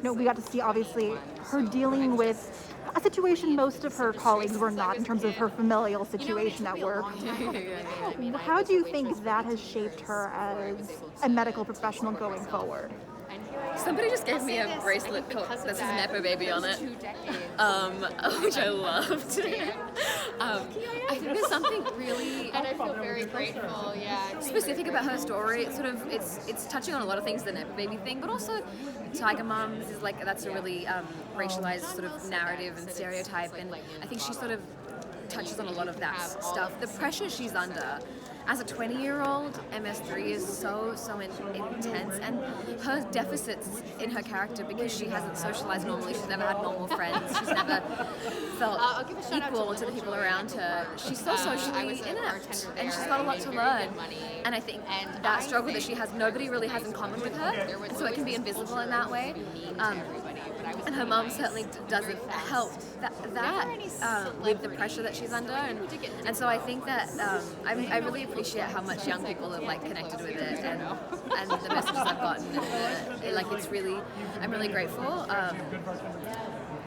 we got to see obviously her dealing with a situation most of her colleagues were not in terms of her familial situation at work. How do you think that has shaped her as a medical professional going forward? Somebody just gave me a bracelet that says Nepo Baby on it, which I loved. I think there's something really And I feel very grateful, specific about her story. It's touching on a lot of things, the Nepo Baby thing, but also Tiger Mums is like, that's a really racialized sort of narrative and stereotype, and I think she sort of touches on a lot of that stuff. The pressure she's under as a 20-year-old, MS3 is so intense, and her deficits in her character, because she hasn't socialized normally, she's never had normal friends, she's never felt equal to the people around her. She's so socially inept, and she's got a lot to learn. And I think that struggle that she has, nobody really has in common with her, and so it can be invisible in that way. And her mum certainly doesn't help with the pressure that she's under, and so I think that I really appreciate how much young people have like connected with it, and the messages I've gotten, and I'm really grateful.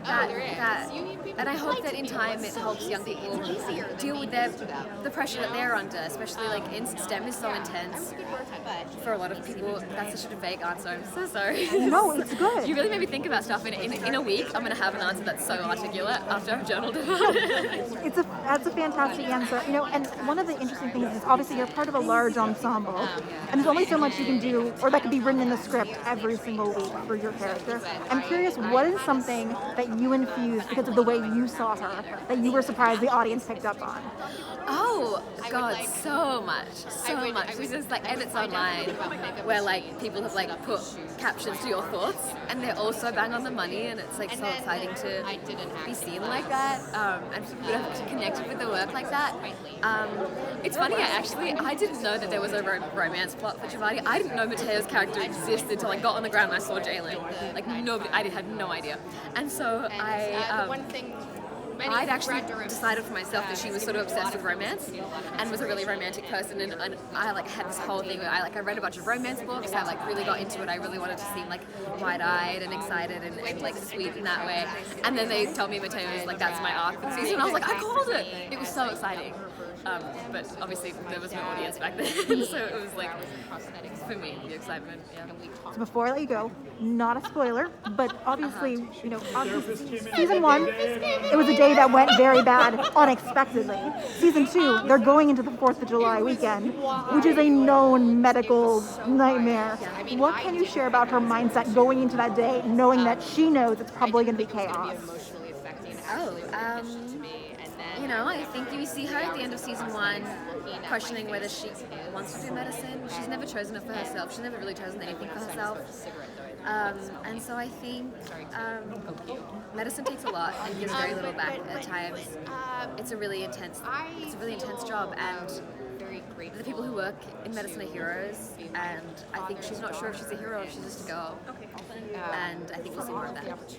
And I hope that in time it helps young people deal with the pressure that they're under, especially like in STEM is so intense for a lot of people. That's such a vague answer. I'm so sorry. No, it's good. You really made me think about stuff. In a week, I'm going to have an answer that's so articulate after I've journaled about it. That's a fantastic answer. And one of the interesting things is obviously you're part of a large ensemble, and there's only so much you can do, or that could be written in the script every single week for your character. I'm curious, what is something that you infused because of the way you saw her that you were surprised the audience picked up on? Oh God, so much. There's just like edits online where like people have like put captions to your thoughts, and they're all so bang on the money, and it's like so exciting to be seen like that, and for people to have connected with the work like that. It's funny, I didn't know that there was a romance plot for Javadi. I didn't know Mateo's character existed until I got on the ground and I saw Jalen. Like nobody, I had no idea, and so I'd actually decided for myself that she was sort of obsessed with romance and was a really romantic person, and I like had this whole thing where I read a bunch of romance books. I like really got into it. I really wanted to seem like wide-eyed and excited and like sweet in that way. And then they told me Mateo was like, that's my arc for the season. And I was like, I called it. It was so exciting. But obviously there was no audience back then, so it was like, for me, the excitement. Yeah. So before I let you go, not a spoiler, but obviously, obviously, season 1, it was a day that went very bad unexpectedly. Season 2, they're going into the 4th of July weekend, which is a known medical nightmare. What can you share about her mindset going into that day, knowing that she knows it's probably going to be chaos? I think you see her at the end of season 1 questioning whether she wants to do medicine. She's never chosen it for herself. She's never really chosen anything for herself. And so I think medicine takes a lot and gives very little back at times. It's a really intense job, and the people who work in medicine are heroes, and I think she's not sure if she's a hero or if she's just a girl. And I think we'll see more of that.